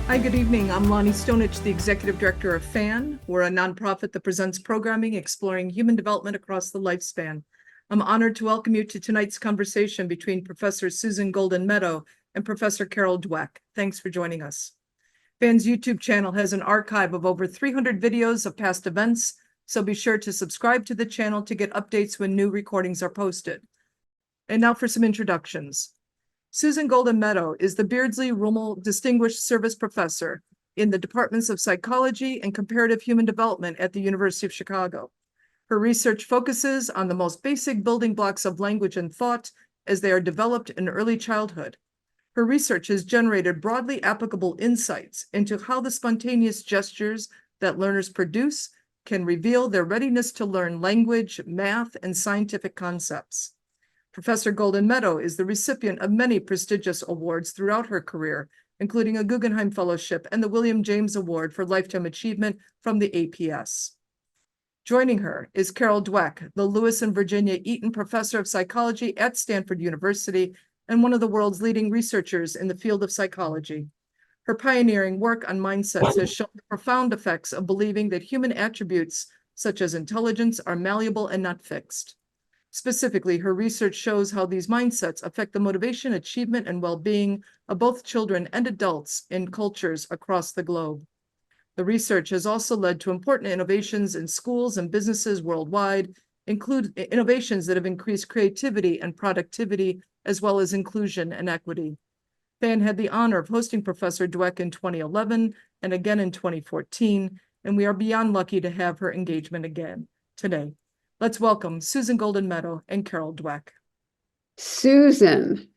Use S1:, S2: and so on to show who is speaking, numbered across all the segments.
S1: Hi, good evening. I'm Lonnie Stonich, the Executive Director of FAN. We're a nonprofit that presents programming exploring human development across the lifespan. I'm honored to welcome you to tonight's conversation between Professor Susan Goldin-Meadow and Professor Carol Dweck. Thanks for joining us. FAN's YouTube channel has an archive of over 300 videos of past events, so be sure to subscribe to the channel to get updates when new recordings are posted. And now for some introductions. Susan Goldin-Meadow is the Beardsley Ruml Distinguished Service Professor in the Departments of Psychology and Comparative Human Development at the University of Chicago. Her research focuses on the most basic building blocks of language and thought as they are developed in early childhood. Her research has generated broadly applicable insights into how the spontaneous gestures that learners produce can reveal their readiness to learn language, math, and scientific concepts. Professor Goldin-Meadow is the recipient of many prestigious awards throughout her career, including a Guggenheim Fellowship and the William James Award for Lifetime Achievement from the APS. Joining her is Carol Dweck, the Lewis and Virginia Eaton Professor of Psychology at Stanford University and one of the world's leading researchers in the field of psychology. Her pioneering work on mindsets has shown the profound effects of believing that human attributes such as intelligence are malleable and not fixed. Specifically, her research shows how these mindsets affect the motivation, achievement, and well-being of both children and adults in cultures across the globe. The research has also led to important innovations in schools and businesses worldwide, include innovations that have increased creativity and productivity, as well as inclusion and equity. FAN had the honor of hosting Professor Dweck in 2011 and again in 2014, and we are beyond lucky to have her engagement again today. Let's welcome Susan Goldin-Meadow and Carol Dweck.
S2: Susan,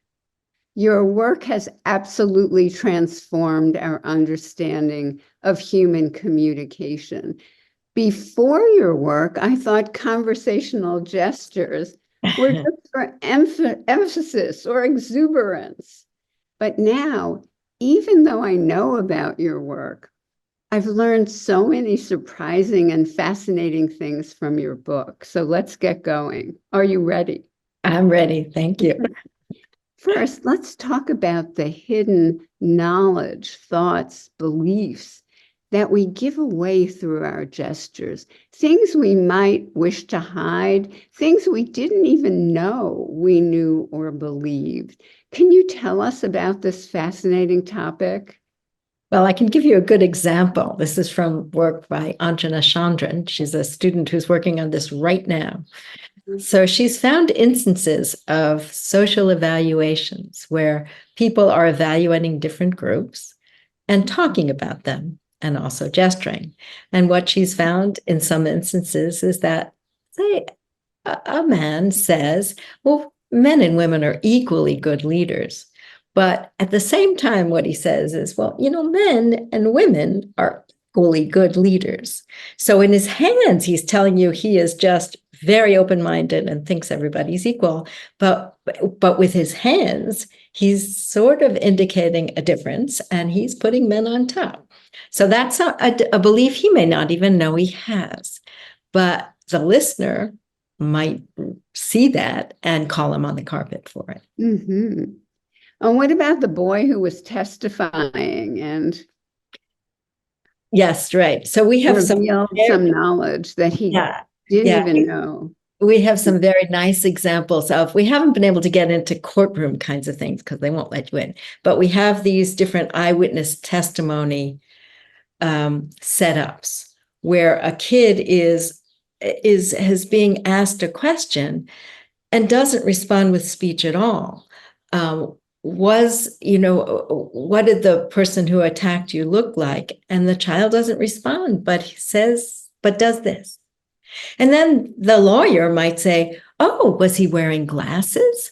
S2: your work has absolutely transformed our understanding of human communication. Before your work, I thought conversational gestures were just for emphasis or exuberance. But now, even though I know about your work, I've learned so many surprising and fascinating things from your book. So let's get going. Are you ready?
S3: I'm ready. Thank you.
S2: First, let's talk about the hidden knowledge, thoughts, beliefs that we give away through our gestures, things we might wish to hide, things we didn't even know we knew or believed. Can you tell us about this fascinating topic?
S3: Well, I can give you a good example. This is from work by Anjana Chandran. She's a student who's working on this right now. So she's found instances of social evaluations where people are evaluating different groups and talking about them and also gesturing. And what she's found in some instances is that, say, a man says, well, men and women are equally good leaders. But at the same time, what he says is, well, men and women are equally good leaders. So in his hands, he's telling you he is just very open-minded and thinks everybody's equal. But with his hands, he's sort of indicating a difference, and he's putting men on top. So that's a belief he may not even know he has. But the listener might see that and call him on the carpet for it.
S2: Mm-hmm. And what about the boy who was testifying and
S3: yes, right. So we have some
S2: knowledge that he didn't even know.
S3: We have some very nice examples of, we haven't been able to get into courtroom kinds of things because they won't let you in, but we have these different eyewitness testimony setups where a kid is being asked a question and doesn't respond with speech at all. What did the person who attacked you look like? And the child doesn't respond, but does this. And then the lawyer might say, oh, was he wearing glasses?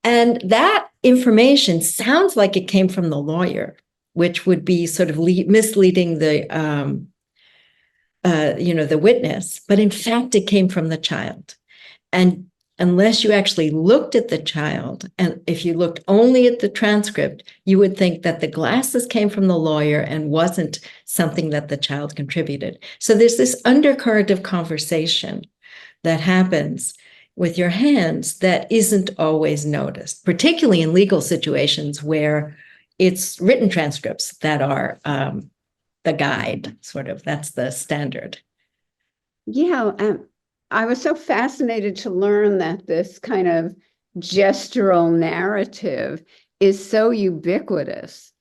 S3: And that information sounds like it came from the lawyer, which would be sort of misleading the witness. But in fact, it came from the child. And unless you actually looked at the child, and if you looked only at the transcript, you would think that the glasses came from the lawyer and wasn't something that the child contributed. So there's this undercurrent of conversation that happens with your hands that isn't always noticed, particularly in legal situations where it's written transcripts that are the guide, sort of. That's the standard.
S2: Yeah, I was so fascinated to learn that this kind of gestural narrative is so ubiquitous,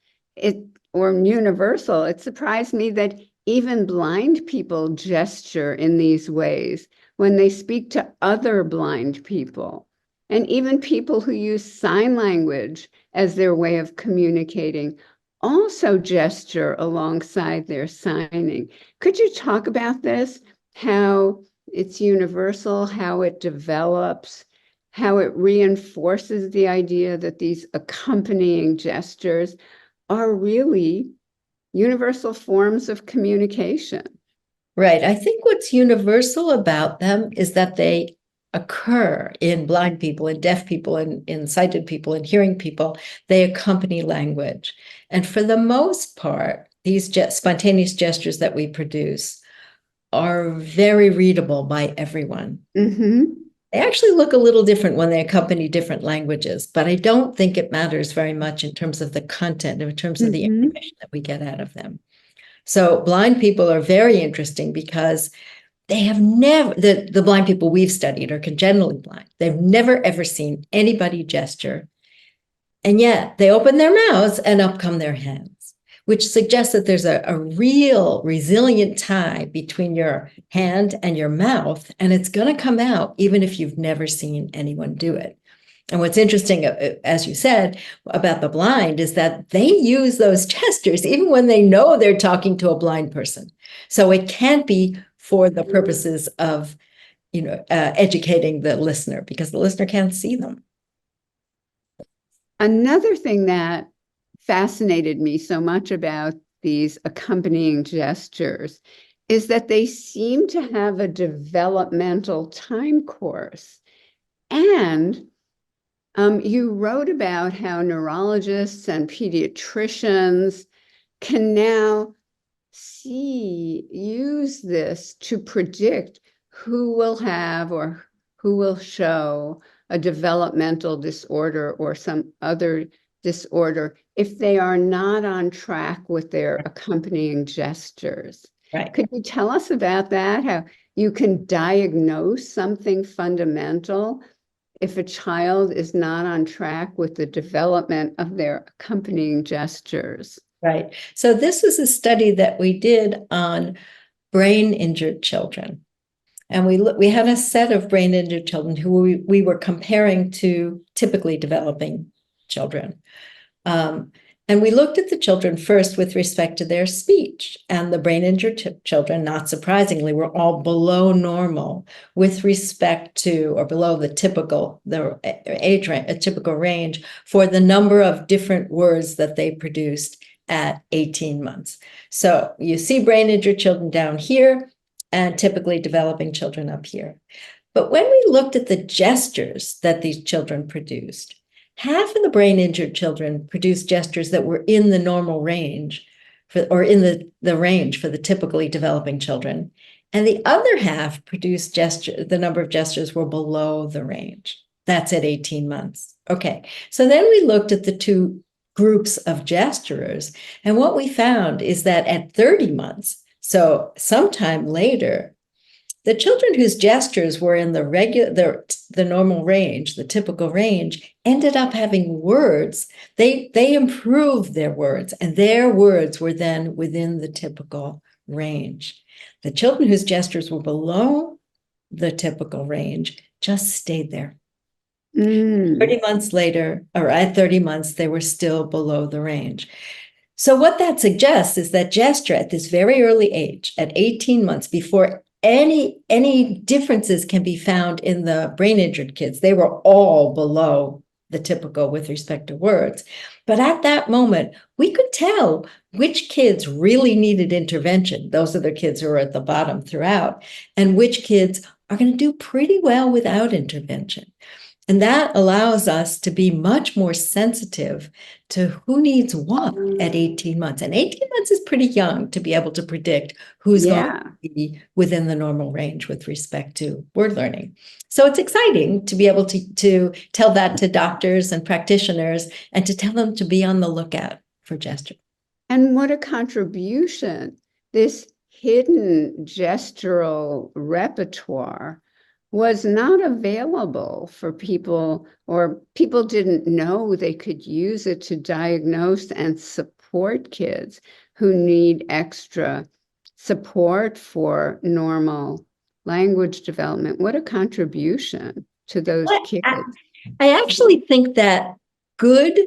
S2: or universal. It surprised me that even blind people gesture in these ways when they speak to other blind people, and even people who use sign language as their way of communicating also gesture alongside their signing. Could you talk about this? How it's universal, how it develops, how it reinforces the idea that these accompanying gestures are really universal forms of communication.
S3: Right. I think what's universal about them is that they occur in blind people, in deaf people, in sighted people, in hearing people. They accompany language. And for the most part, these spontaneous gestures that we produce are very readable by everyone.
S2: Mm-hmm.
S3: They actually look a little different when they accompany different languages, but I don't think it matters very much in terms of the content, in terms of the information that we get out of them. So blind people are very interesting because they have never, the blind people we've studied are congenitally blind. They've never, ever seen anybody gesture. And yet they open their mouths and up come their hands, which suggests that there's a real resilient tie between your hand and your mouth, and it's going to come out even if you've never seen anyone do it. And what's interesting, as you said, about the blind is that they use those gestures even when they know they're talking to a blind person. So it can't be for the purposes of, educating the listener, because the listener can't see them.
S2: Another thing that fascinated me so much about these accompanying gestures is that they seem to have a developmental time course. And you wrote about how neurologists and pediatricians can now use this to predict who will have or who will show a developmental disorder or some other disorder if they are not on track with their accompanying gestures.
S3: Right.
S2: Could you tell us about that? How you can diagnose something fundamental if a child is not on track with the development of their accompanying gestures?
S3: Right. So this was a study that we did on brain injured children. And we had a set of brain injured children who we were comparing to typically developing children. And we looked at the children first with respect to their speech, and the brain injured children, not surprisingly, were all below normal with respect to, or below the age range, a typical range for the number of different words that they produced at 18 months. So you see brain injured children down here and typically developing children up here. But when we looked at the gestures that these children produced, half of the brain injured children produced gestures that were in the normal range or in the range for the typically developing children. And the other half produced the number of gestures were below the range. That's at 18 months. Okay, so then we looked at the two groups of gesturers, and what we found is that at 30 months, so sometime later, the children whose gestures were in the normal range, the typical range, ended up having words. They improved their words, and their words were then within the typical range. The children whose gestures were below the typical range just stayed there. 30 months later, or at 30 months, they were still below the range. So what that suggests is that gesture at this very early age, at 18 months, before any differences can be found in the brain injured kids, they were all below the typical with respect to words. But at that moment, we could tell which kids really needed intervention. Those are the kids who are at the bottom throughout, and which kids are going to do pretty well without intervention. And that allows us to be much more sensitive to who needs what at 18 months. And 18 months is pretty young to be able to predict who's going to be within the normal range with respect to word learning. So it's exciting to be able to tell that to doctors and practitioners and to tell them to be on the lookout for gesture.
S2: And what a contribution. This hidden gestural repertoire was not available for people, or people didn't know they could use it to diagnose and support kids who need extra support for normal language development. What a contribution to those kids.
S3: I actually think that good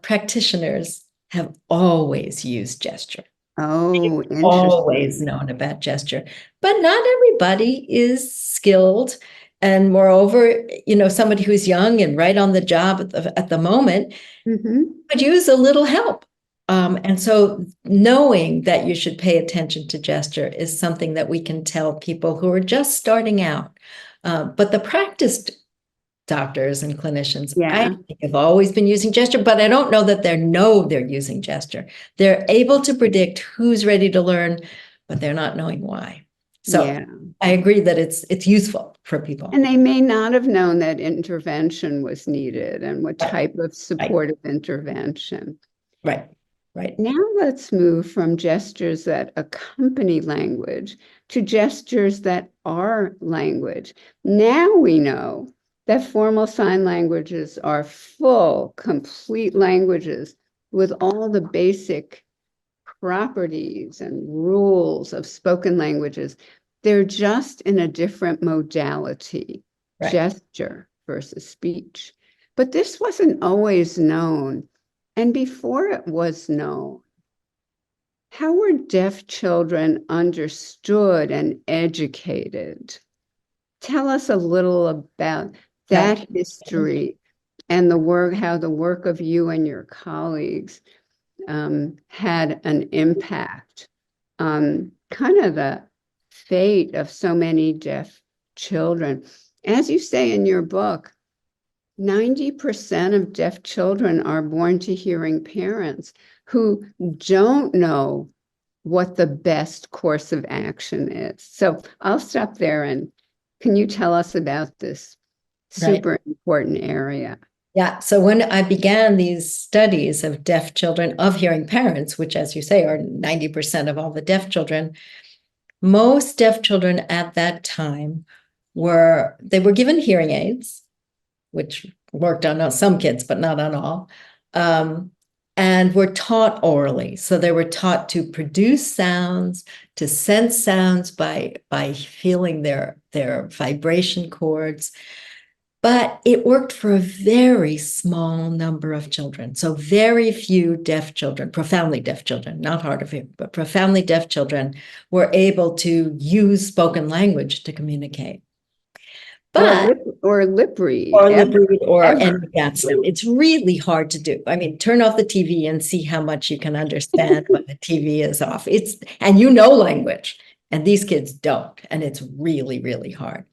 S3: practitioners have always used gesture.
S2: Oh, interesting.
S3: Always known about gesture, but not everybody is skilled. And moreover, somebody who's young and right on the job at the moment could use a little help. And so knowing that you should pay attention to gesture is something that we can tell people who are just starting out. But the practiced doctors and clinicians, I think, have always been using gesture, but I don't know that they know they're using gesture. They're able to predict who's ready to learn, but they're not knowing why. So I agree that it's useful for people.
S2: And they may not have known that intervention was needed and what type of supportive intervention.
S3: Right.
S2: Now let's move from gestures that accompany language to gestures that are language. Now we know that formal sign languages are full, complete languages with all the basic properties and rules of spoken languages. They're just in a different modality, gesture versus speech. But this wasn't always known. And before it was known, how were deaf children understood and educated? Tell us a little about that history and the work, how the work of you and your colleagues had an impact on kind of the fate of so many deaf children. As you say in your book, 90% of deaf children are born to hearing parents who don't know what the best course of action is. So I'll stop there, and can you tell us about this super important area?
S3: Yeah. So when I began these studies of deaf children of hearing parents, which, as you say, are 90% of all the deaf children, most deaf children at that time were given hearing aids, which worked on some kids, but not on all, and were taught orally. So they were taught to produce sounds, to sense sounds by feeling their vibration cords. But it worked for a very small number of children. So very few deaf children, profoundly deaf children, not hard of hearing, but profoundly deaf children were able to use spoken language to communicate. But
S2: or lip read.
S3: And that's them. It's really hard to do. I mean, turn off the TV and see how much you can understand when the TV is off. And language, and these kids don't. And it's really, really hard.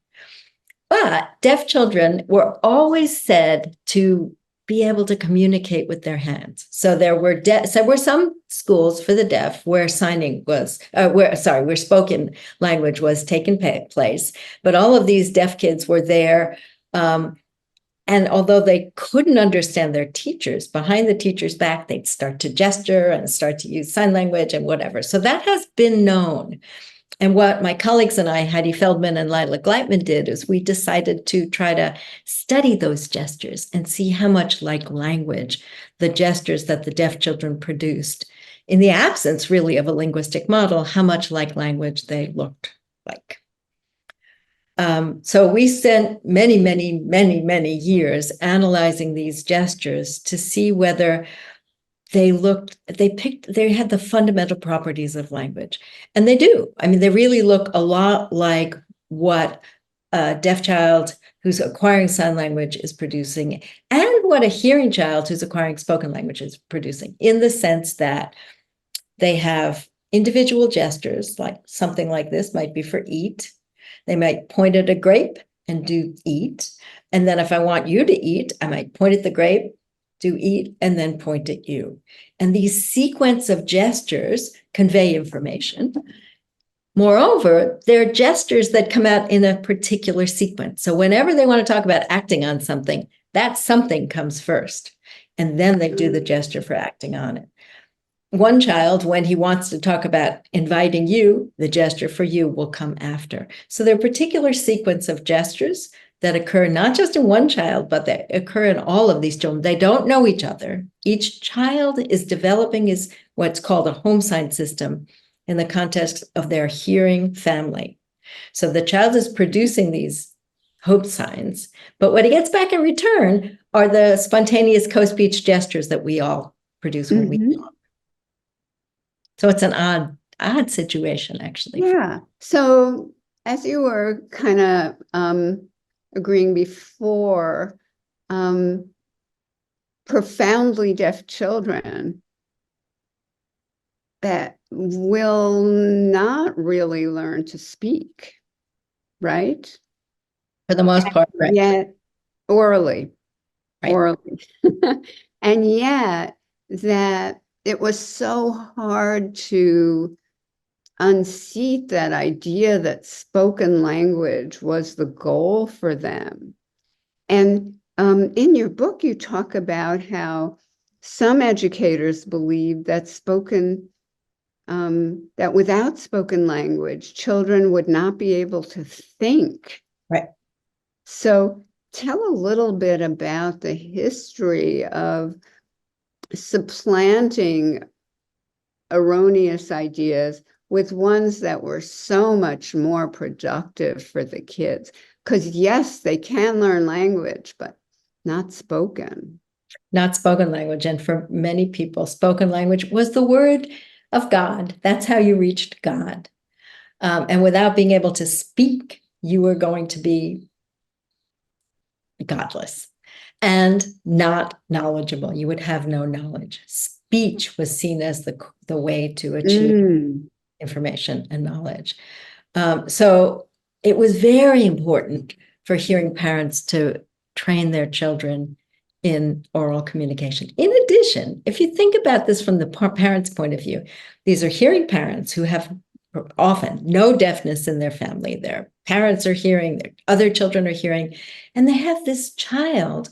S3: But deaf children were always said to be able to communicate with their hands. So there were some schools for the deaf where signing was, where spoken language was taking place. But all of these deaf kids were there. And although they couldn't understand their teachers, behind the teacher's back, they'd start to gesture and start to use sign language and whatever. So that has been known. And what my colleagues and I, Heidi Feldman and Lila Gleitman, did is we decided to try to study those gestures and see how much like language the gestures that the deaf children produced, in the absence really of a linguistic model, how much like language they looked like. So we spent many years analyzing these gestures to see whether they had the fundamental properties of language. And they do. I mean, they really look a lot like what a deaf child who's acquiring sign language is producing, and what a hearing child who's acquiring spoken language is producing, in the sense that they have individual gestures, like something like this might be for eat. They might point at a grape and do eat. And then if I want you to eat, I might point at the grape, do eat, and then point at you. And these sequence of gestures convey information. Moreover, they're gestures that come out in a particular sequence. So whenever they want to talk about acting on something, that something comes first. and then they do the gesture for acting on it. One child, when he wants to talk about inviting you, the gesture for you will come after. So there are particular sequence of gestures that occur not just in one child, but they occur in all of these children. They don't know each other. Each child is developing what's called a home sign system in the context of their hearing family. So the child is producing these home signs, but what he gets back in return are the spontaneous co-speech gestures that we all produce when we talk. So it's an odd situation, actually.
S2: Yeah. So as you were kind of agreeing before, profoundly deaf children that will not really learn to speak, right?
S3: For the most part, right?
S2: Yet orally,
S3: Right.
S2: orally. And yet that it was so hard to unseat that idea that spoken language was the goal for them. And in your book, you talk about how some educators believe that that without spoken language, children would not be able to think.
S3: Right.
S2: So tell a little bit about the history of supplanting erroneous ideas with ones that were so much more productive for the kids. Because yes, they can learn language, but not spoken.
S3: Not spoken language. And for many people, spoken language was the word of God. That's how you reached God. And without being able to speak, you were going to be godless and not knowledgeable. You would have no knowledge. Speech was seen as the way to achieve information and knowledge. So it was very important for hearing parents to train their children in oral communication. In addition, if you think about this from the parents' point of view, these are hearing parents who have often no deafness in their family. Their parents are hearing, their other children are hearing, and they have this child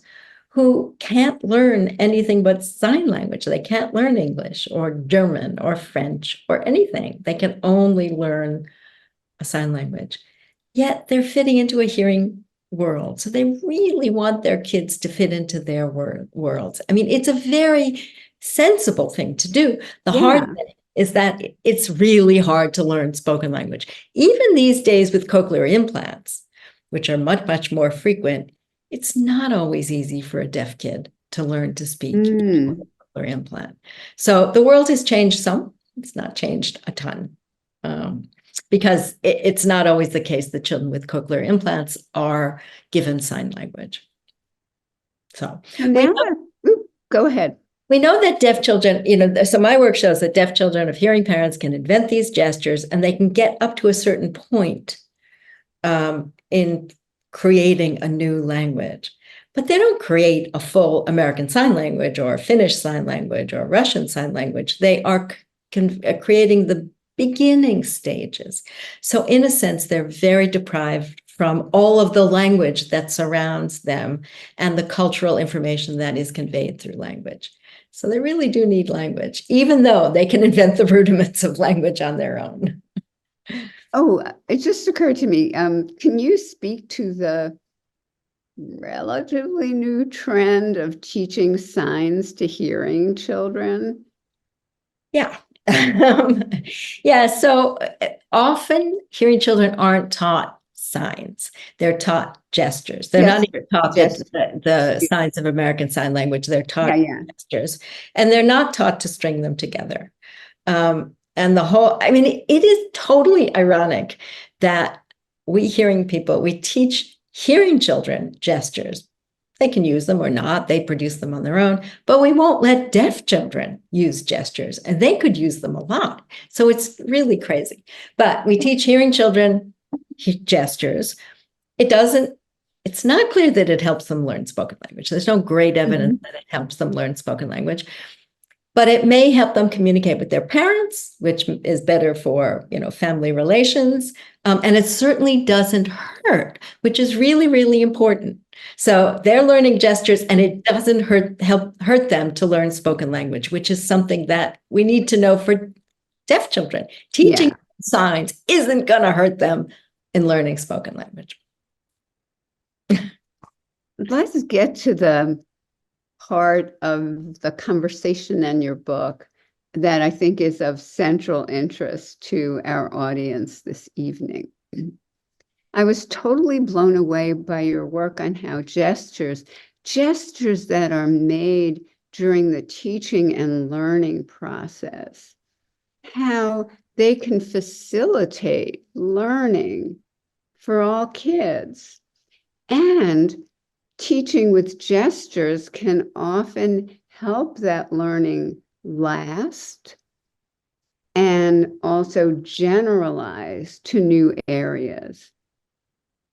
S3: who can't learn anything but sign language. They can't learn English or German or French or anything. They can only learn a sign language. Yet they're fitting into a hearing world. So they really want their kids to fit into their worlds. I mean, it's a very sensible thing to do. The hard thing is that it's really hard to learn spoken language. Even these days with cochlear implants, which are much, much more frequent, it's not always easy for a deaf kid to learn to speak with a cochlear implant. So the world has changed some. It's not changed a ton. Because it's not always the case that children with cochlear implants are given sign language. So
S2: now go ahead.
S3: We know that deaf children, so my work shows that deaf children of hearing parents can invent these gestures and they can get up to a certain point in creating a new language. But they don't create a full American Sign Language or Finnish Sign Language or Russian Sign Language. They are creating the beginning stages. So in a sense, they're very deprived from all of the language that surrounds them and the cultural information that is conveyed through language. So they really do need language, even though they can invent the rudiments of language on their own.
S2: Oh, it just occurred to me. Can you speak to the relatively new trend of teaching signs to hearing children?
S3: Yeah. So often hearing children aren't taught signs. They're taught gestures. They're not even taught the signs of American Sign Language. They're taught gestures. And they're not taught to string them together. And it is totally ironic that we teach hearing children gestures. They can use them or not. They produce them on their own, but we won't let deaf children use gestures, and they could use them a lot. So it's really crazy. But we teach hearing children gestures. It's not clear that it helps them learn spoken language. There's no great evidence that it helps them learn spoken language. but it may help them communicate with their parents, which is better for, family relations. And it certainly doesn't hurt, which is really, really important. So they're learning gestures, and it doesn't hurt them to learn spoken language, which is something that we need to know for deaf children. Teaching signs isn't going to hurt them in learning spoken language.
S2: Let's get to the part of the conversation in your book that I think is of central interest to our audience this evening. I was totally blown away by your work on how gestures that are made during the teaching and learning process, how they can facilitate learning for all kids. And teaching with gestures can often help that learning last and also generalize to new areas.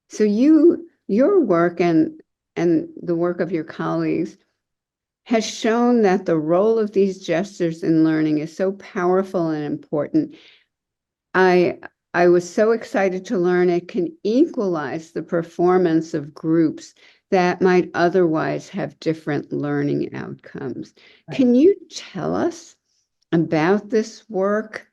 S2: So your work and the work of your colleagues has shown that the role of these gestures in learning is so powerful and important. I was so excited to learn it can equalize the performance of groups that might otherwise have different learning outcomes. Right. Can you tell us about this work?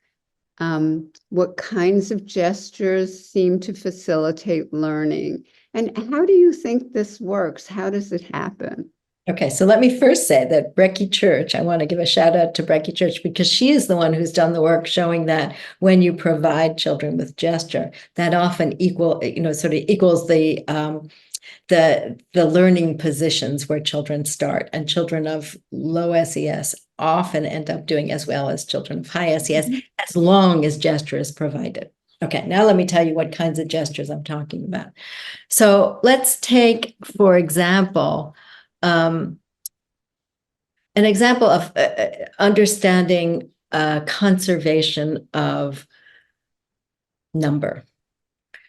S2: What kinds of gestures seem to facilitate learning? And how do you think this works? How does it happen?
S3: Okay, so let me first say that Brecky Church, I want to give a shout out to Brecky Church because she is the one who's done the work showing that when you provide children with gesture, that often equals the learning positions where children start, and children of low SES often end up doing as well as children of high SES, as long as gesture is provided. Okay, now let me tell you what kinds of gestures I'm talking about. So let's take, for example, an example of understanding conservation of number.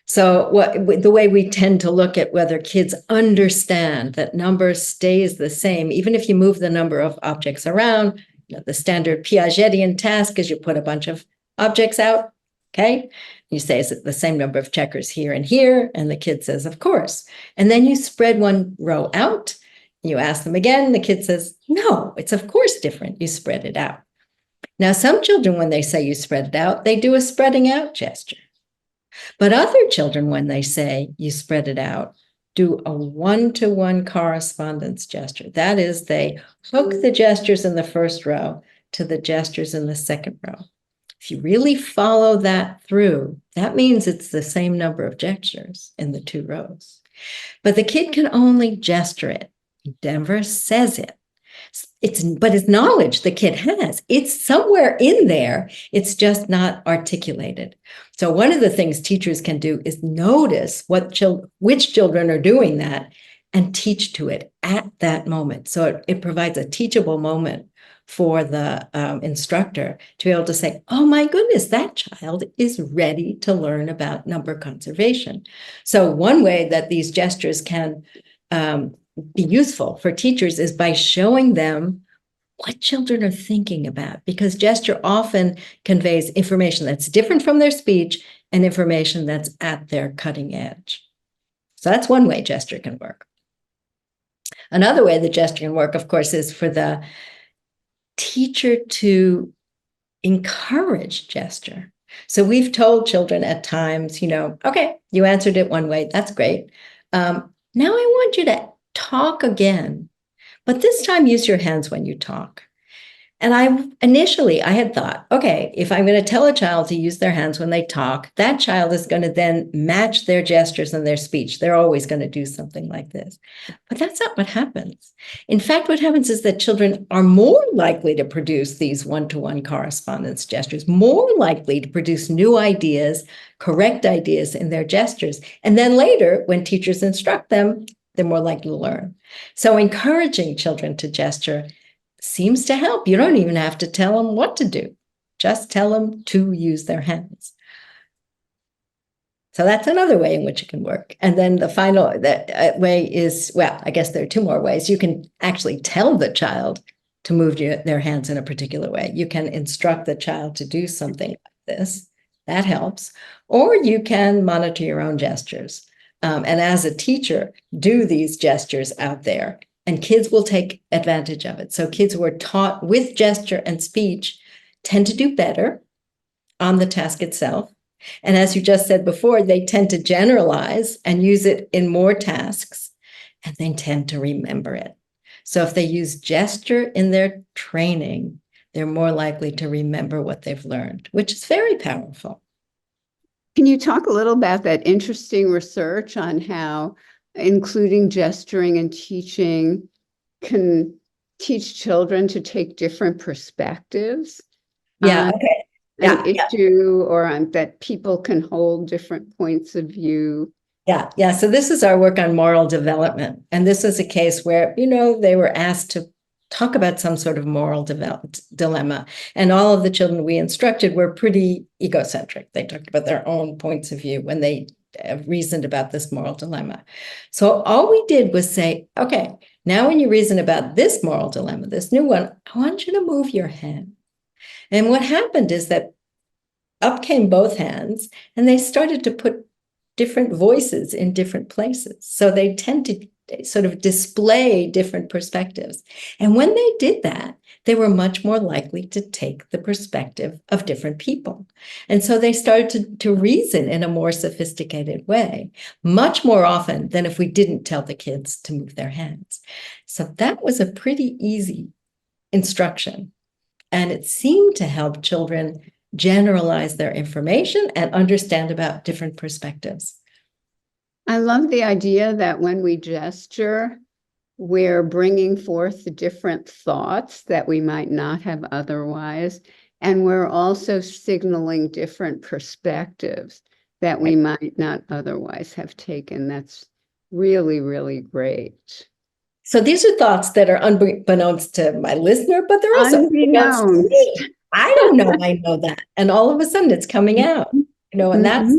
S3: So the way we tend to look at whether kids understand that number stays the same, even if you move the number of objects around, the standard Piagetian task is you put a bunch of objects out, okay? You say, is it the same number of checkers here and here? And the kid says, of course. And then you spread one row out, you ask them again, the kid says, no, it's of course different. You spread it out. Now, some children, when they say you spread it out, they do a spreading out gesture. But other children, when they say you spread it out, do a one-to-one correspondence gesture. That is, they hook the gestures in the first row to the gestures in the second row. If you really follow that through, that means it's the same number of gestures in the two rows. But the kid can only gesture it. He never says it. But it's knowledge the kid has. It's somewhere in there. It's just not articulated. So one of the things teachers can do is notice which children are doing that and teach to it at that moment. So it provides a teachable moment for the instructor to be able to say, oh my goodness, that child is ready to learn about number conservation. So one way that these gestures can be useful for teachers is by showing them what children are thinking about, because gesture often conveys information that's different from their speech and information that's at their cutting edge. So that's one way gesture can work. Another way the gesture can work, of course, is for the teacher to encourage gesture. So we've told children at times, okay, you answered it one way, that's great. Now I want you to talk again, but this time use your hands when you talk. And initially I had thought, okay, if I'm going to tell a child to use their hands when they talk, that child is going to then match their gestures and their speech. They're always going to do something like this. But that's not what happens. In fact, what happens is that children are more likely to produce these one-to-one correspondence gestures, more likely to produce new ideas, correct ideas in their gestures. And then later, when teachers instruct them, they're more likely to learn. So encouraging children to gesture seems to help. You don't even have to tell them what to do. Just tell them to use their hands. So that's another way in which it can work. And then the final way is, well, I guess there are two more ways. You can actually tell the child to move their hands in a particular way. You can instruct the child to do something like this. That helps. Or you can monitor your own gestures. And as a teacher, do these gestures out there, and kids will take advantage of it. So kids who are taught with gesture and speech tend to do better on the task itself. And as you just said before, they tend to generalize and use it in more tasks, and they tend to remember it. So if they use gesture in their training, they're more likely to remember what they've learned, which is very powerful.
S2: Can you talk a little about that interesting research on how including gesturing and teaching can teach children to take different perspectives?
S3: Yeah, okay.
S2: An issue, or that people can hold different points of view.
S3: Yeah. So this is our work on moral development. And this is a case where, they were asked to talk about some sort of moral dilemma. And all of the children we instructed were pretty egocentric. They talked about their own points of view when they reasoned about this moral dilemma. So all we did was say, okay, now when you reason about this moral dilemma, this new one, I want you to move your hand. And what happened is that up came both hands, and they started to put different voices in different places. So they tend to sort of display different perspectives. And when they did that, they were much more likely to take the perspective of different people. And so they started to reason in a more sophisticated way, much more often than if we didn't tell the kids to move their hands. So that was a pretty easy instruction. And it seemed to help children generalize their information and understand about different perspectives.
S2: I love the idea that when we gesture, we're bringing forth the different thoughts that we might not have otherwise. And we're also signaling different perspectives that we might not otherwise have taken. That's really, really great.
S3: So these are thoughts that are unbeknownst to my listener, but they're also unbeknownst to me. I don't know I know that. And all of a sudden it's coming out, and that's,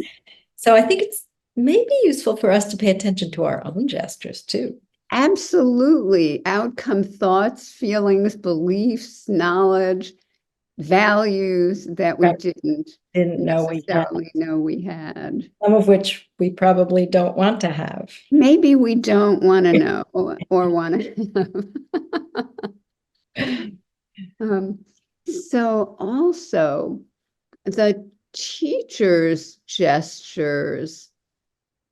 S3: so I think it's maybe useful for us to pay attention to our own gestures too.
S2: Absolutely. Outcome, thoughts, feelings, beliefs, knowledge, values that we didn't
S3: know
S2: we had.
S3: Some of which we probably don't want to have.
S2: Maybe we don't want to know or want to have. So also the teacher's gestures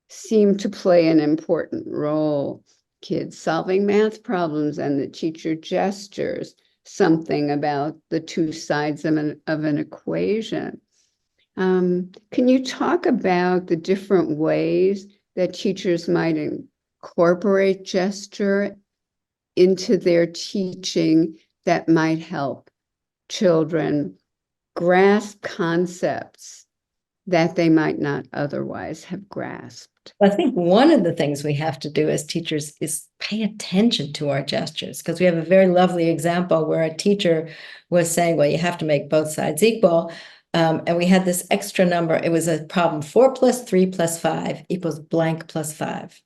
S2: seem to play an important role. Kids solving math problems and the teacher gestures something about the two sides of an equation. Can you talk about the different ways that teachers might incorporate gesture into their teaching that might help children grasp concepts that they might not otherwise have grasped?
S3: I think one of the things we have to do as teachers is pay attention to our gestures, because we have a very lovely example where a teacher was saying, well, you have to make both sides equal. And we had this extra number. It was a problem, 4 + 3 + 5 = blank + 5.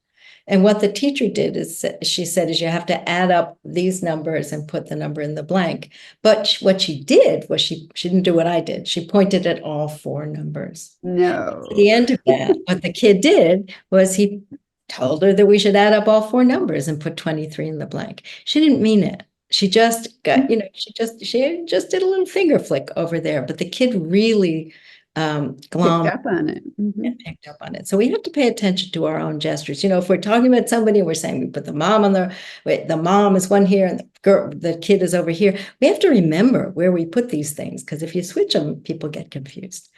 S3: And what the teacher did is, she said, is you have to add up these numbers and put the number in the blank. But what she did was she didn't do what I did. She pointed at all 4 numbers.
S2: No.
S3: At the end of that, what the kid did was he told her that we should add up all 4 numbers and put 23 in the blank. She didn't mean it. She just got, she just did a little finger flick over there. But the kid really
S2: picked up on it.
S3: And picked up on it. So we have to pay attention to our own gestures. If we're talking about somebody, we're saying we put the mom on the mom is one here and the kid is over here. We have to remember where we put these things, because if you switch them, people get confused.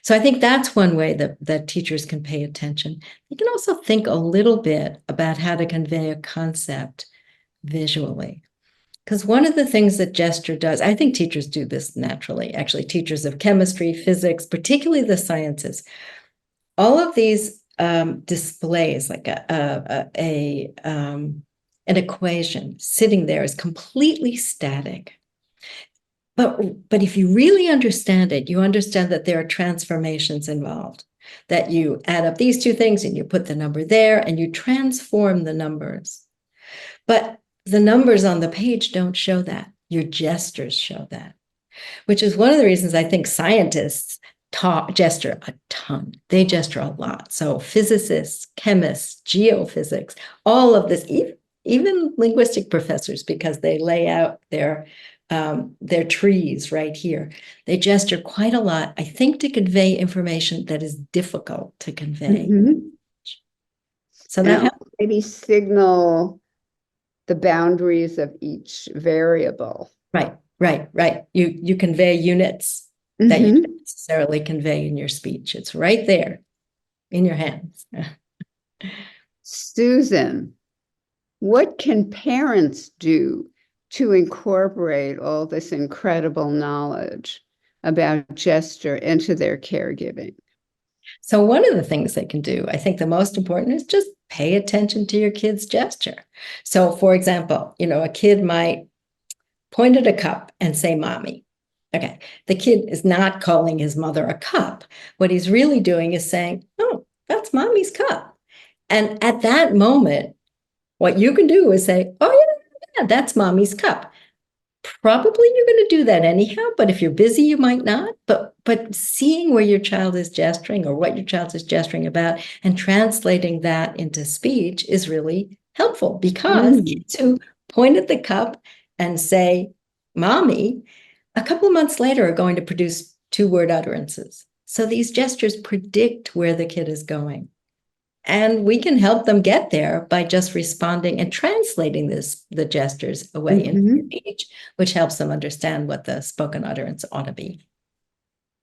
S3: So I think that's one way that teachers can pay attention. They can also think a little bit about how to convey a concept visually. Because one of the things that gesture does, I think teachers do this naturally, actually, teachers of chemistry, physics, particularly the sciences, all of these displays, like an equation sitting there is completely static. But if you really understand it, you understand that there are transformations involved, that you add up these 2 things and you put the number there and you transform the numbers. But the numbers on the page don't show that. Your gestures show that, which is one of the reasons I think scientists gesture a ton. They gesture a lot. So physicists, chemists, geophysics, all of this, even linguistic professors, because they lay out their trees right here. They gesture quite a lot, I think, to convey information that is difficult to convey.
S2: Mhm.
S3: So that helps.
S2: Maybe signal the boundaries of each variable.
S3: Right. You convey units that you
S2: Mhm.
S3: don't necessarily convey in your speech. It's right there in your hands.
S2: Susan, what can parents do to incorporate all this incredible knowledge about gesture into their caregiving?
S3: So one of the things they can do, I think the most important, is just pay attention to your kid's gesture. So for example, a kid might point at a cup and say, "Mommy." Okay, the kid is not calling his mother a cup. What he's really doing is saying, "Oh, that's Mommy's cup." And at that moment, what you can do is say, "Oh, yeah, that's Mommy's cup." Probably you're going to do that anyhow, but if you're busy, you might not. But seeing where your child is gesturing or what your child is gesturing about and translating that into speech is really helpful, because kids who point at the cup and say, "Mommy," a couple of months later are going to produce 2-word utterances. So these gestures predict where the kid is going. And we can help them get there by just responding and translating the gestures away into speech, which helps them understand what the spoken utterance ought to be.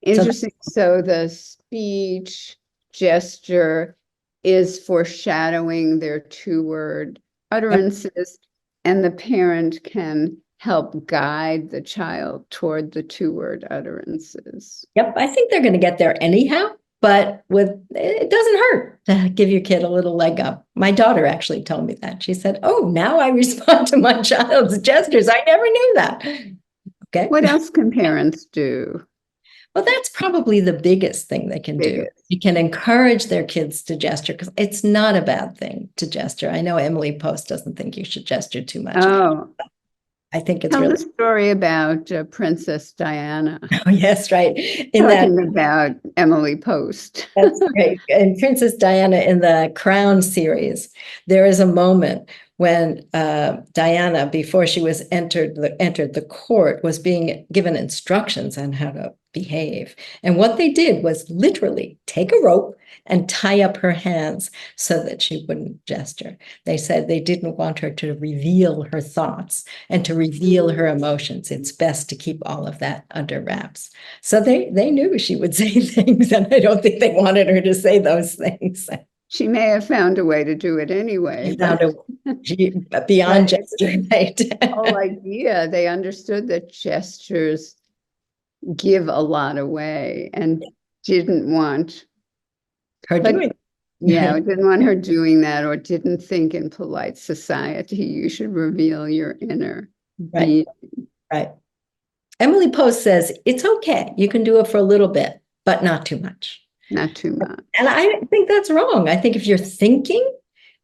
S2: Interesting. So the speech gesture is foreshadowing their 2-word utterances, and the parent can help guide the child toward the 2-word utterances.
S3: Yep, I think they're going to get there anyhow. But it doesn't hurt to give your kid a little leg up. My daughter actually told me that. She said, "Oh, now I respond to my child's gestures. I never knew that." Okay.
S2: What else can parents do?
S3: Well, that's probably the biggest thing they can do. You can encourage their kids to gesture, because it's not a bad thing to gesture. I know Emily Post doesn't think you should gesture too much.
S2: Oh,
S3: I think it's
S2: tell
S3: really
S2: the story about Princess Diana.
S3: Oh, yes, right.
S2: Talking about Emily Post.
S3: That's great. In Princess Diana, in the Crown series, there is a moment when Diana, before she was entered the court, was being given instructions on how to behave. And what they did was literally take a rope and tie up her hands so that she wouldn't gesture. They said they didn't want her to reveal her thoughts and to reveal her emotions. It's best to keep all of that under wraps. So they knew she would say things, and I don't think they wanted her to say those things.
S2: She may have found a way to do it anyway.
S3: Beyond gesture, right?
S2: The whole idea, they understood that gestures give a lot away and didn't want
S3: her doing it.
S2: Yeah, didn't want her doing that, or didn't think in polite society you should reveal your inner being.
S3: Right. Emily Post says it's okay. You can do it for a little bit, but not too much.
S2: Not too much.
S3: And I think that's wrong. I think if you're thinking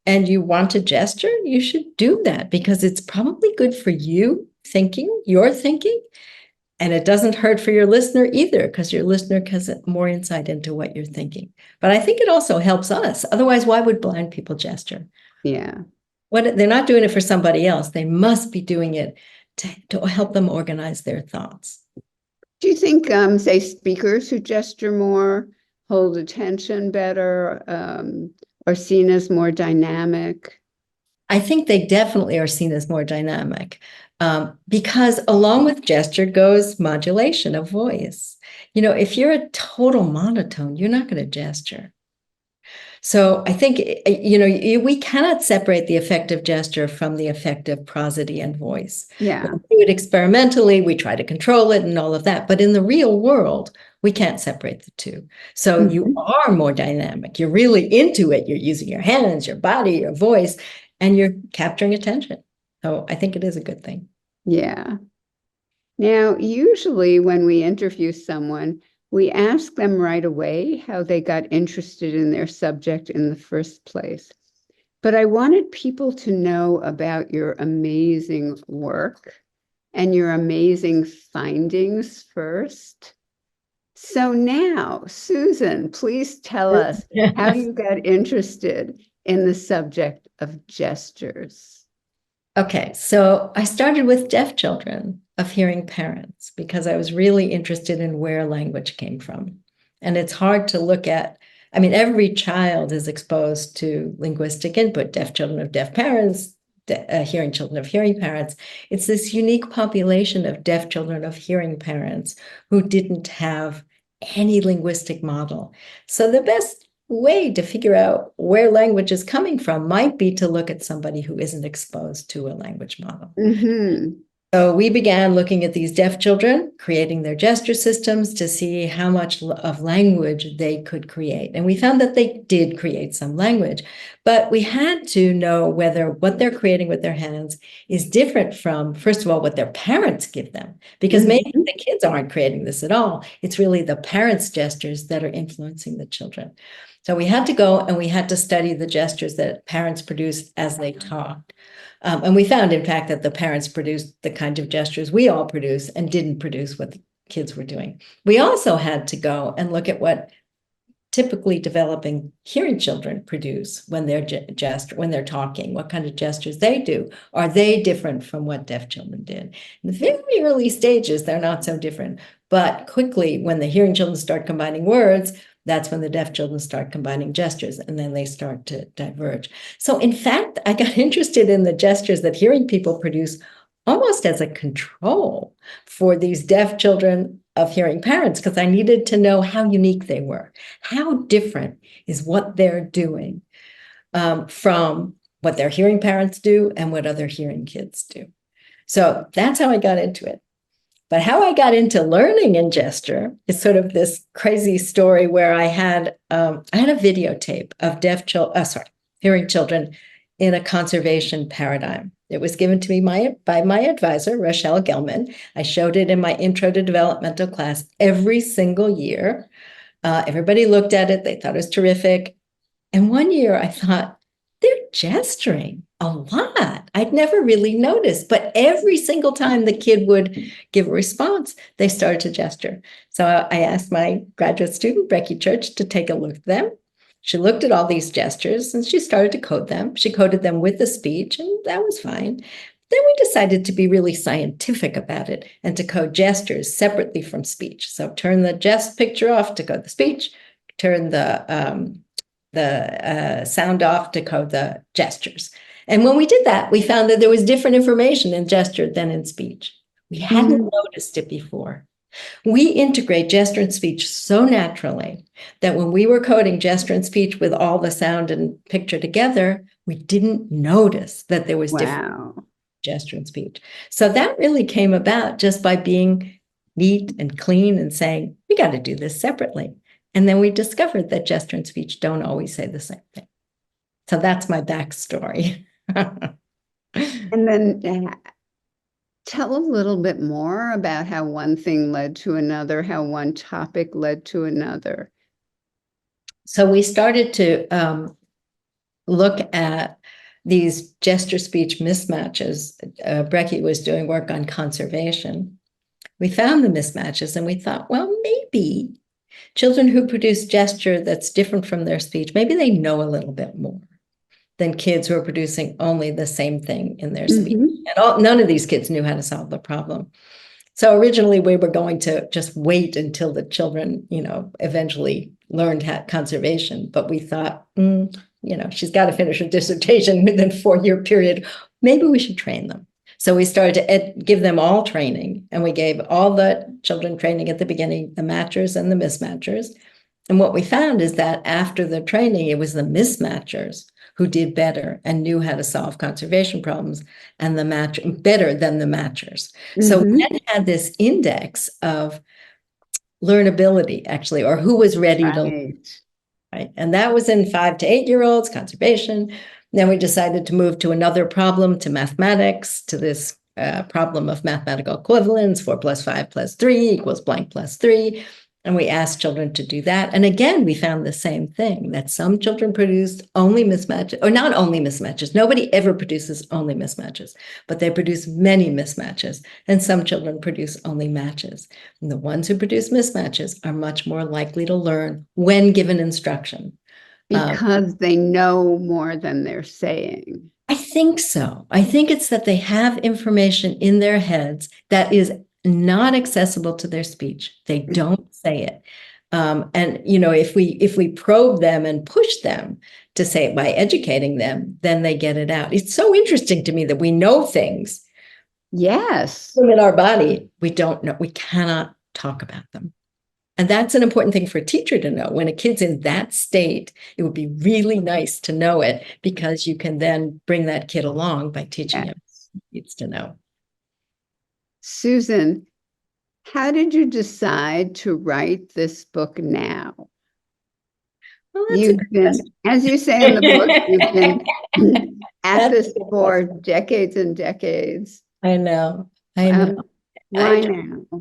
S3: and you want to gesture, you should do that, because it's probably good for you you're thinking, and it doesn't hurt for your listener either, because your listener has more insight into what you're thinking. But I think it also helps us. Otherwise, why would blind people gesture?
S2: Yeah.
S3: They're not doing it for somebody else. They must be doing it to help them organize their thoughts.
S2: Do you think, say, speakers who gesture more hold attention better, are seen as more dynamic?
S3: I think they definitely are seen as more dynamic, because along with gesture goes modulation of voice. If you're a total monotone, you're not going to gesture. So I think, we cannot separate the effective gesture from the effective prosody and voice.
S2: Yeah.
S3: We do it experimentally, we try to control it and all of that. But in the real world, we can't separate the two. So you are more dynamic. You're really into it. You're using your hands, your body, your voice, and you're capturing attention. So I think it is a good thing.
S2: Yeah. Now, usually when we interview someone, we ask them right away how they got interested in their subject in the first place. But I wanted people to know about your amazing work and your amazing findings first. So now, Susan, please tell us how you got interested in the subject of gestures.
S3: Okay, so I started with deaf children of hearing parents because I was really interested in where language came from. And it's hard to look at, I mean, every child is exposed to linguistic input, deaf children of deaf parents, hearing children of hearing parents. It's this unique population of deaf children of hearing parents who didn't have any linguistic model. So the best way to figure out where language is coming from might be to look at somebody who isn't exposed to a language model. So we began looking at these deaf children, creating their gesture systems to see how much of language they could create. And we found that they did create some language, but we had to know whether what they're creating with their hands is different from, first of all, what their parents give them, because maybe the kids aren't creating this at all. It's really the parents' gestures that are influencing the children. So we had to go and we had to study the gestures that parents produced as they talked. And we found, in fact, that the parents produced the kind of gestures we all produce and didn't produce what the kids were doing. We also had to go and look at what typically developing hearing children produce when they're when they're talking, what kind of gestures they do. Are they different from what deaf children did? In the very early stages, they're not so different. But quickly, when the hearing children start combining words, that's when the deaf children start combining gestures, and then they start to diverge. So in fact, I got interested in the gestures that hearing people produce almost as a control for these deaf children of hearing parents, because I needed to know how unique they were. How different is what they're doing from what their hearing parents do and what other hearing kids do. So that's how I got into it. But how I got into learning in gesture is sort of this crazy story where I had a videotape of hearing children in a conservation paradigm. It was given to me by my advisor, Rochelle Gelman. I showed it in my Intro to Developmental class every single year. Everybody looked at it. They thought it was terrific. And one year I thought, they're gesturing a lot. I'd never really noticed, but every single time the kid would give a response, they started to gesture. So I asked my graduate student, Becky Church, to take a look at them. She looked at all these gestures and she started to code them. She coded them with the speech, and that was fine. Then we decided to be really scientific about it and to code gestures separately from speech. So turn the gest picture off to code the speech, turn the sound off to code the gestures. And when we did that, we found that there was different information in gesture than in speech. We hadn't noticed it before. We integrate gesture and speech so naturally that when we were coding gesture and speech with all the sound and picture together, we didn't notice that there was different gesture and speech. So that really came about just by being neat and clean and saying, we got to do this separately. And then we discovered that gesture and speech don't always say the same thing. So that's my backstory.
S2: And then tell a little bit more about how one thing led to another, how one topic led to another.
S3: So we started to look at these gesture speech mismatches. Brecky was doing work on conservation. We found the mismatches and we thought, well, maybe children who produce gesture that's different from their speech, maybe they know a little bit more than kids who are producing only the same thing in their speech. And none of these kids knew how to solve the problem. So originally we were going to just wait until the children, eventually learned conservation. But we thought, she's got to finish her dissertation within a 4-year period. Maybe we should train them. So we started to give them all training, and we gave all the children training at the beginning, the matchers and the mismatchers. And what we found is that after the training, it was the mismatchers who did better and knew how to solve conservation problems, and better than the matchers. So we had this index of learnability, actually, or who was ready to learn. Right? And that was in 5 to 8-year-olds, conservation. Then we decided to move to another problem, to mathematics, to this problem of mathematical equivalence, 4 + 5 + 3 = blank + 3. And we asked children to do that. And again, we found the same thing, that some children produced only mismatches, or not only mismatches. Nobody ever produces only mismatches, but they produce many mismatches. And some children produce only matches. And the ones who produce mismatches are much more likely to learn when given instruction.
S2: Because they know more than they're saying.
S3: I think so. I think it's that they have information in their heads that is not accessible to their speech. They don't say it. And if we probe them and push them to say it by educating them, then they get it out. It's so interesting to me that we know things.
S2: Yes.
S3: In our body, we don't know. We cannot talk about them. And that's an important thing for a teacher to know. When a kid's in that state, it would be really nice to know it, because you can then bring that kid along by teaching him what he needs to know.
S2: Susan, how did you decide to write this book now?
S3: Well,
S2: You've been, as you say in the book, you've been at this for decades and decades.
S3: I know.
S2: Why now?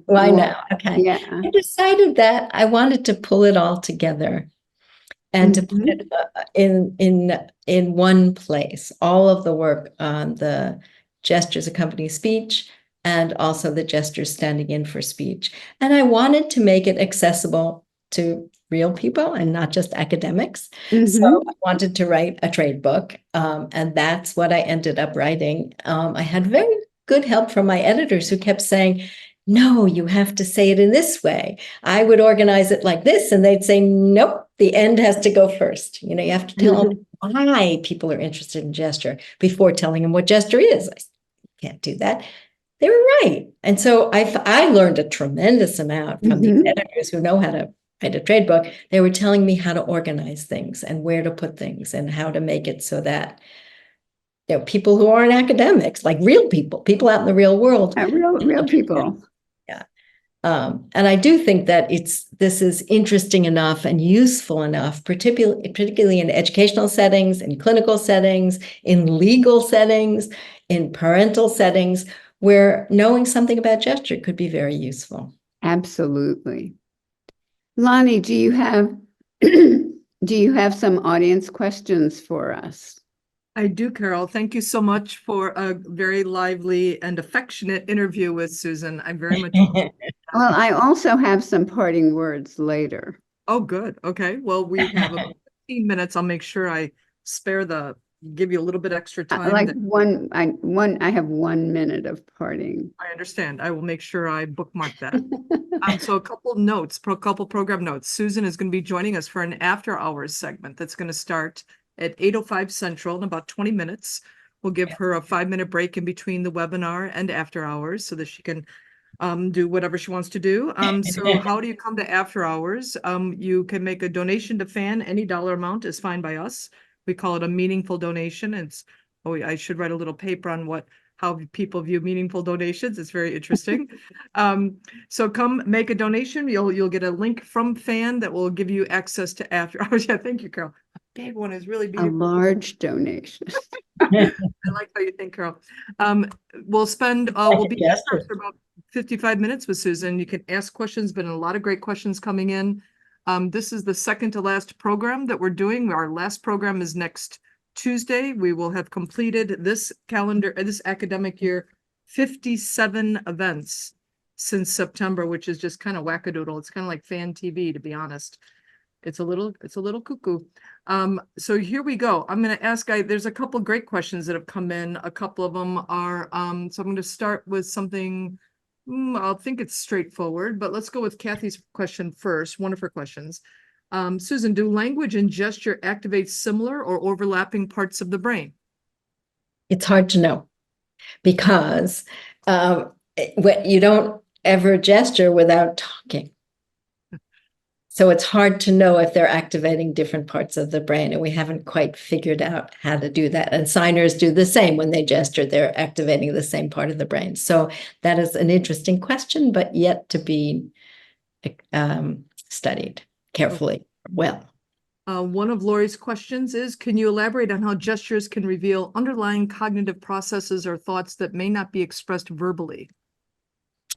S3: Why now? Okay.
S2: Yeah.
S3: I decided that I wanted to pull it all together and to put it in one place. All of the work on the gestures accompanying speech, and also the gestures standing in for speech. And I wanted to make it accessible to real people and not just academics. So I wanted to write a trade book, and that's what I ended up writing. I had very good help from my editors, who kept saying, no, you have to say it in this way. I would organize it like this, and they'd say, nope, the end has to go first. You have to tell them why people are interested in gesture before telling them what gesture is. I can't do that. They were right. And so I learned a tremendous amount from these editors who know how to write a trade book. They were telling me how to organize things and where to put things and how to make it so that people who aren't academics, like real people out in the real world.
S2: Real people.
S3: Yeah. And I do think that this is interesting enough and useful enough, particularly in educational settings, in clinical settings, in legal settings, in parental settings, where knowing something about gesture could be very useful.
S2: Absolutely. Lonnie, do you have some audience questions for us?
S1: I do, Carol. Thank you so much for a very lively and affectionate interview with Susan. I very much.
S2: Well, I also have some parting words later.
S1: Oh, good. Okay. Well, we have about 15 minutes. I'll make sure I give you a little bit extra time.
S2: I have 1 minute of parting.
S1: I understand. I will make sure I bookmark that. So a couple program notes. Susan is going to be joining us for an after hours segment that's going to start at 8:05 Central in about 20 minutes. We'll give her a 5-minute break in between the webinar and after hours so that she can do whatever she wants to do. So how do you come to after hours? You can make a donation to FAN. Any dollar amount is fine by us. We call it a meaningful donation. I should write a little paper on how people view meaningful donations. It's very interesting. So come make a donation. You'll get a link from FAN that will give you access to after hours. Yeah, thank you, Carol. A big one is really beautiful.
S2: A large donation.
S1: I like how you think, Carol. We'll be here for about 55 minutes with Susan. You can ask questions, but a lot of great questions coming in. This is the second to last program that we're doing. Our last program is next Tuesday. We will have completed this academic year, 57 events since September, which is just kind of wackadoodle. It's kind of like fan TV, to be honest. It's a little cuckoo. So here we go. I'm going to ask, there's a couple great questions that have come in. A couple of them are, so I'm going to start with something, I'll think it's straightforward, but let's go with Kathy's question first. One of her questions. Susan, do language and gesture activate similar or overlapping parts of the brain?
S3: It's hard to know, because you don't ever gesture without talking. So it's hard to know if they're activating different parts of the brain, and we haven't quite figured out how to do that. And signers do the same. When they gesture, they're activating the same part of the brain. So that is an interesting question, but yet to be studied carefully. Well,
S1: one of Lori's questions is, can you elaborate on how gestures can reveal underlying cognitive processes or thoughts that may not be expressed verbally?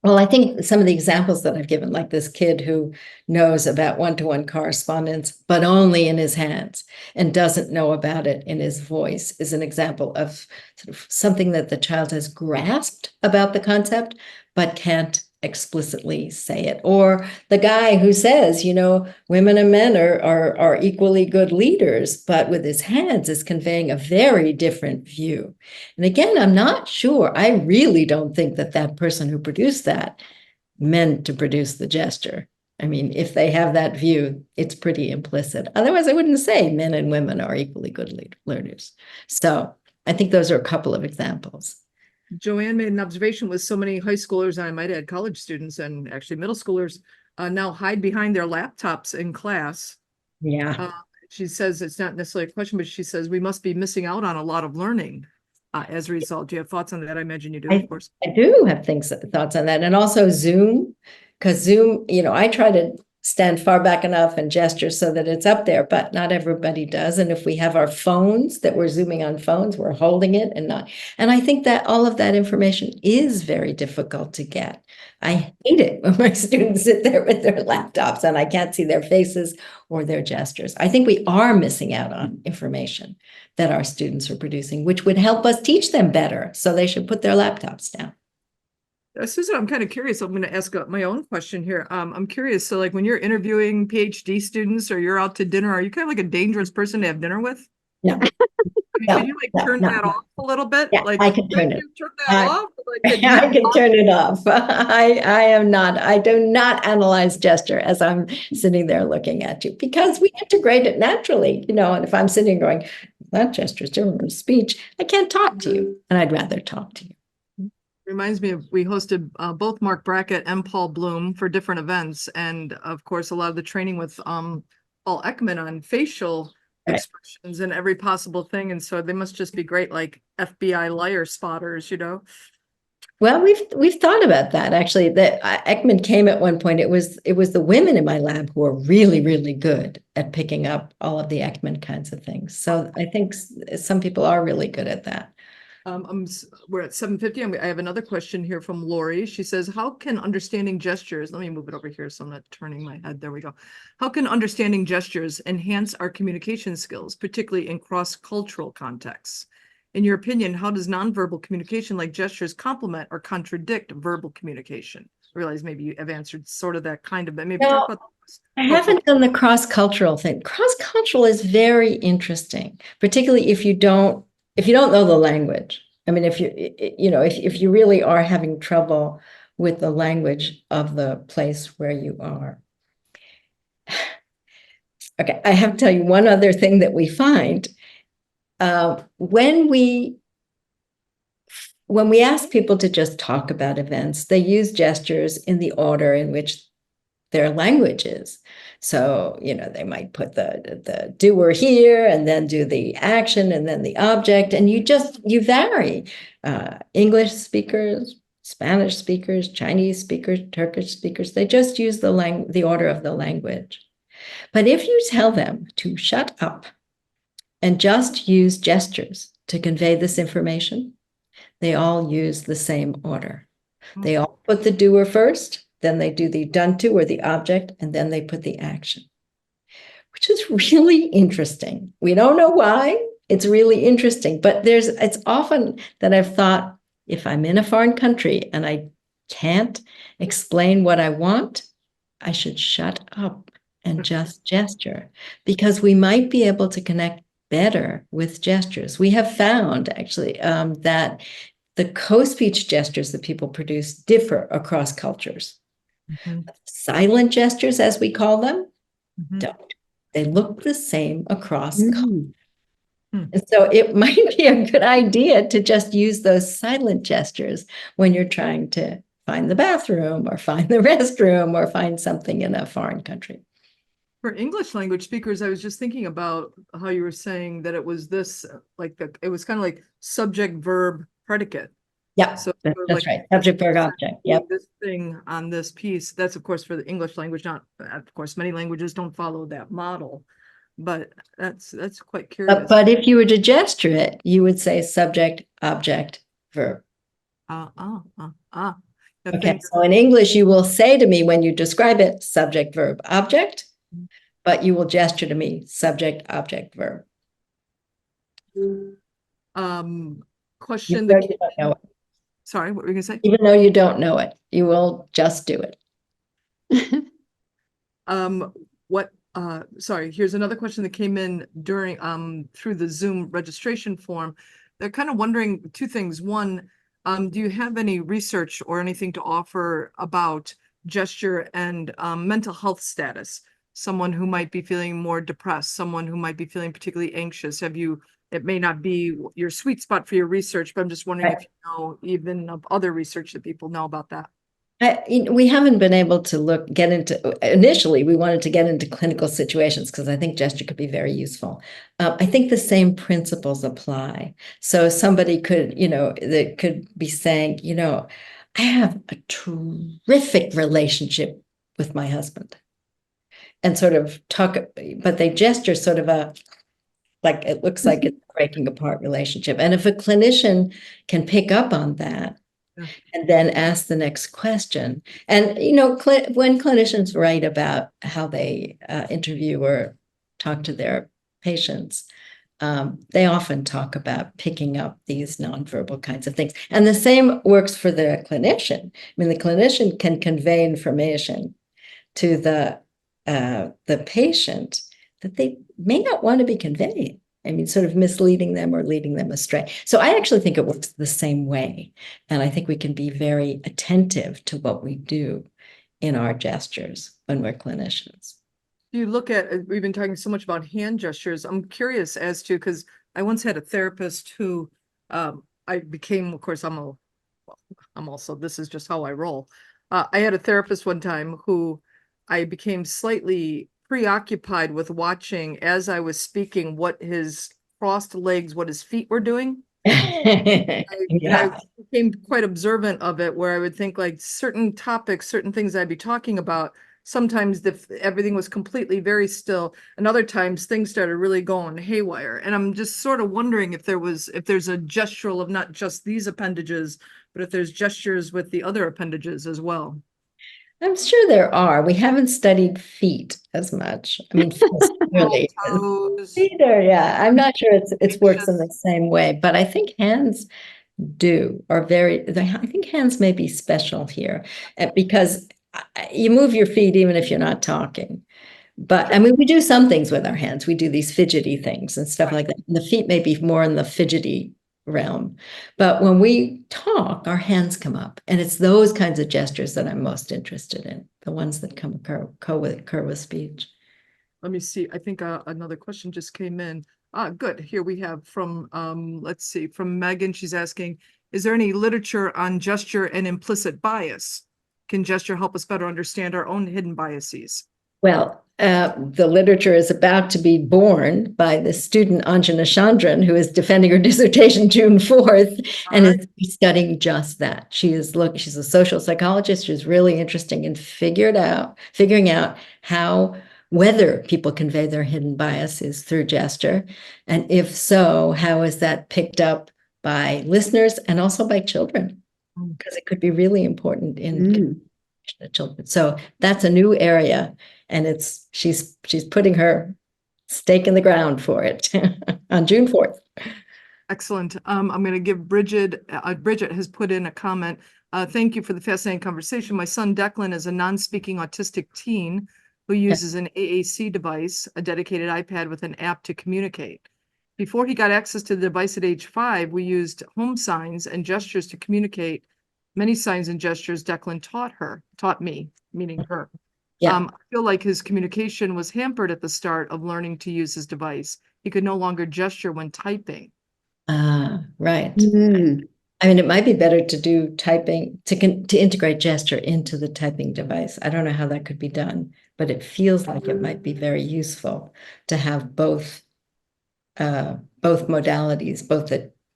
S3: Well, I think some of the examples that I've given, like this kid who knows about one-to-one correspondence, but only in his hands and doesn't know about it in his voice, is an example of sort of something that the child has grasped about the concept, but can't explicitly say it. Or the guy who says, women and men are equally good leaders, but with his hands is conveying a very different view. And again, I'm not sure. I really don't think that that person who produced that meant to produce the gesture. I mean, if they have that view, it's pretty implicit. Otherwise, I wouldn't say men and women are equally good learners. So I think those are a couple of examples.
S1: Joanne made an observation with so many high schoolers, and I might add college students and actually middle schoolers now hide behind their laptops in class.
S3: Yeah.
S1: She says it's not necessarily a question, but she says we must be missing out on a lot of learning as a result. Do you have thoughts on that? I imagine you do, of course.
S3: I do have thoughts on that. And also Zoom, because Zoom, I try to stand far back enough and gesture so that it's up there, but not everybody does. And if we have our phones that we're zooming on phones, we're holding it and not. And I think that all of that information is very difficult to get. I hate it when my students sit there with their laptops and I can't see their faces or their gestures. I think we are missing out on information that our students are producing, which would help us teach them better. So they should put their laptops down.
S1: Susan, I'm kind of curious. I'm going to ask my own question here. I'm curious. So like when you're interviewing PhD students or you're out to dinner, are you kind of like a dangerous person to have dinner with?
S3: No.
S1: I mean, can you like turn that off a little bit?
S3: Yeah,
S1: like
S3: I can turn it.
S1: Turn that off? Like,
S3: I can turn it off. I do not analyze gesture as I'm sitting there looking at you because we integrate it naturally, and if I'm sitting going, that gesture is different from speech, I can't talk to you. And I'd rather talk to you.
S1: Reminds me of, we hosted both Mark Brackett and Paul Bloom for different events. And of course, a lot of the training with Paul Ekman on facial expressions and every possible thing. And so they must just be great, like FBI liar spotters,
S3: Well, we've thought about that actually. That Ekman came at one point. It was the women in my lab who were really, really good at picking up all of the Ekman kinds of things. So I think some people are really good at that.
S1: We're at 7:50. I have another question here from Lori. She says, how can understanding gestures, let me move it over here so I'm not turning my head. There we go. How can understanding gestures enhance our communication skills, particularly in cross-cultural contexts? In your opinion, how does nonverbal communication like gestures complement or contradict verbal communication? I realize maybe you have answered sort of that kind of, but maybe talk about this.
S3: I haven't done the cross-cultural thing. Cross-cultural is very interesting, particularly if you don't know the language. I mean, if you really are having trouble with the language of the place where you are. Okay, I have to tell you one other thing that we find. When we ask people to just talk about events, they use gestures in the order in which their language is. So, they might put the doer here and then do the action and then the object, and you vary. English speakers, Spanish speakers, Chinese speakers, Turkish speakers, they just use the order of the language. But if you tell them to shut up and just use gestures to convey this information, they all use the same order. They all put the doer first, then they do the done to or the object, and then they put the action, which is really interesting. We don't know why. It's really interesting, but it's often that I've thought, if I'm in a foreign country and I can't explain what I want, I should shut up and just gesture, because we might be able to connect better with gestures. We have found actually that the co-speech gestures that people produce differ across cultures. Mm-hmm. Silent gestures, as we call them, don't. They look the same across cultures. And so it might be a good idea to just use those silent gestures when you're trying to find the bathroom or find the restroom or find something in a foreign country.
S1: For English language speakers, I was just thinking about how you were saying that it was this, it was kind of like subject, verb, predicate.
S3: Yeah,
S1: so
S3: that's right. Subject, verb, object. Yep.
S1: This thing on this piece, that's of course for the English language, not, of course, many languages don't follow that model, but that's quite curious.
S3: But if you were to gesture it, you would say subject, object, verb.
S1: I
S3: Okay,
S1: think,
S3: so in English, you will say to me when you describe it, subject, verb, object, but you will gesture to me, subject, object, verb.
S1: question
S3: Even
S1: that,
S3: though you don't know it.
S1: sorry, what were you gonna say?
S3: Even though you don't know it, you will just do it.
S1: Sorry, here's another question that came in during, through the Zoom registration form. They're kind of wondering two things. One, do you have any research or anything to offer about gesture and, mental health status? Someone who might be feeling more depressed, someone who might be feeling particularly anxious. It may not be your sweet spot for your research, but I'm just wondering if you know even of other research that people know about that.
S3: We haven't been able to get into, initially, we wanted to get into clinical situations because I think gesture could be very useful. I think the same principles apply. So somebody could, that could be saying, I have a terrific relationship with my husband, and sort of talk, but they gesture sort of like it looks like it's a breaking apart relationship. And if a clinician can pick up on that, and then ask the next question. And, when clinicians write about how they interview or talk to their patients, they often talk about picking up these nonverbal kinds of things. And the same works for the clinician. I mean, the clinician can convey information to the patient that they may not want to be conveyed. I mean, sort of misleading them or leading them astray. So I actually think it works the same way. And I think we can be very attentive to what we do in our gestures when we're clinicians.
S1: You look at, we've been talking so much about hand gestures. I'm curious as to, because I once had a therapist who I became, of course, I'm also, this is just how I roll. I had a therapist one time who I became slightly preoccupied with watching as I was speaking what his crossed legs, what his feet were doing. I became quite observant of it, where I would think like certain topics, certain things I'd be talking about. Sometimes everything was completely very still, and other times things started really going haywire. And I'm just sort of wondering if there's a gestural of not just these appendages, but if there's gestures with the other appendages as well.
S3: I'm sure there are. We haven't studied feet as much. I mean, really. Feet are, yeah. I'm not sure it works in the same way, but I think hands are I think hands may be special here because you move your feet even if you're not talking. But I mean, we do some things with our hands. We do these fidgety things and stuff like that. And the feet may be more in the fidgety realm. But when we talk, our hands come up. And it's those kinds of gestures that I'm most interested in, the ones that occur with speech.
S1: Let me see. I think another question just came in. Good. Here we have from, let's see, from Megan. She's asking, is there any literature on gesture and implicit bias? Can gesture help us better understand our own hidden biases?
S3: Well, the literature is about to be born by the student Anjana Chandran, who is defending her dissertation June 4th, and is studying just that. She's a social psychologist who's really interested in figuring out whether people convey their hidden biases through gesture, and if so, how is that picked up by listeners and also by children, because it could be really important in the children. So that's a new area, and she's putting her stake in the ground for it on June 4th.
S1: Excellent. I'm going to give Bridget has put in a comment. Thank you for the fascinating conversation. My son Declan is a non-speaking autistic teen who uses an AAC device, a dedicated iPad with an app to communicate. Before he got access to the device at age 5, we used home signs and gestures to communicate. Many signs and gestures Declan taught me, meaning her. I feel like his communication was hampered at the start of learning to use his device. He could no longer gesture when typing.
S3: Right. I mean, it might be better to do typing, to integrate gesture into the typing device. I don't know how that could be done, but it feels like it might be very useful to have both modalities, both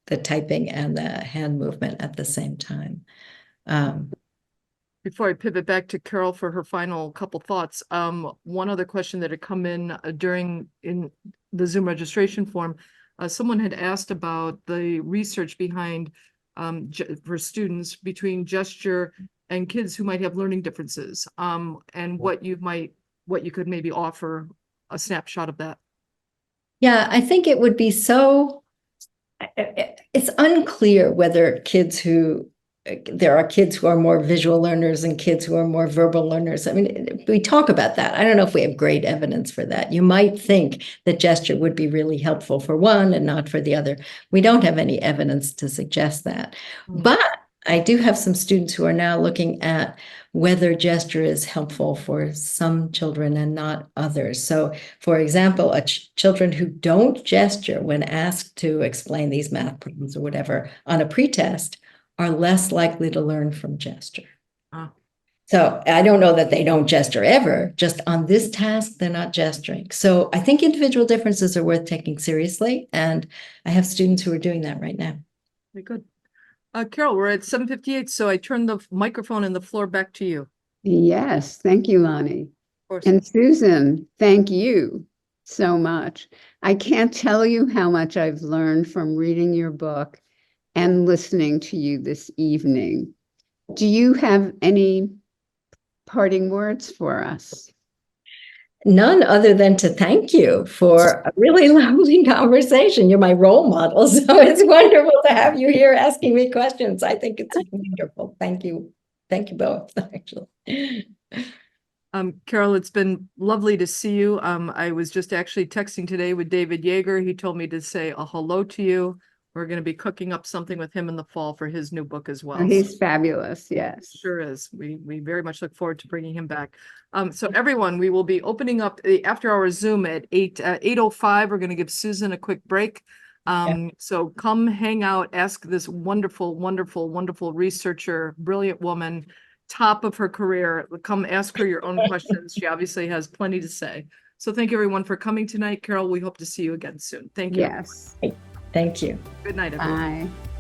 S3: the typing and the hand movement at the same time.
S1: Before I pivot back to Carol for her final couple thoughts, one other question that had come in in the Zoom registration form, someone had asked about the research behind for students between gesture and kids who might have learning differences, and what you could maybe offer a snapshot of that.
S3: Yeah, I think it would be it's unclear whether there are kids who are more visual learners and kids who are more verbal learners. I mean, we talk about that. I don't know if we have great evidence for that. You might think that gesture would be really helpful for one and not for the other. We don't have any evidence to suggest that. But I do have some students who are now looking at whether gesture is helpful for some children and not others. So, for example, children who don't gesture when asked to explain these math problems or whatever on a pretest are less likely to learn from gesture.
S1: Oh.
S3: So I don't know that they don't gesture ever, just on this task, they're not gesturing. So I think individual differences are worth taking seriously. And I have students who are doing that right now.
S1: Very good. Carol, we're at 7:58, so I turn the microphone and the floor back to you.
S2: Yes, thank you, Lonnie.
S1: Of course.
S2: And Susan, thank you so much. I can't tell you how much I've learned from reading your book and listening to you this evening. Do you have any parting words for us?
S3: None other than to thank you for a really lovely conversation. You're my role model, so it's wonderful to have you here asking me questions. I think it's wonderful. Thank you. Thank you both, actually.
S1: Carol, it's been lovely to see you. I was just actually texting today with David Yeager. He told me to say a hello to you. We're going to be cooking up something with him in the fall for his new book as well.
S2: He's fabulous. Yes.
S1: Sure is. We very much look forward to bringing him back. So everyone, we will be opening up the after-hour Zoom at 8:05. We're going to give Susan a quick break. So come hang out, ask this wonderful, wonderful, wonderful researcher, brilliant woman, top of her career. Come ask her your own questions. She obviously has plenty to say. So thank you everyone for coming tonight. Carol, we hope to see you again soon. Thank you.
S2: Yes.
S3: Thank you.
S1: Good night, everyone.
S2: Bye.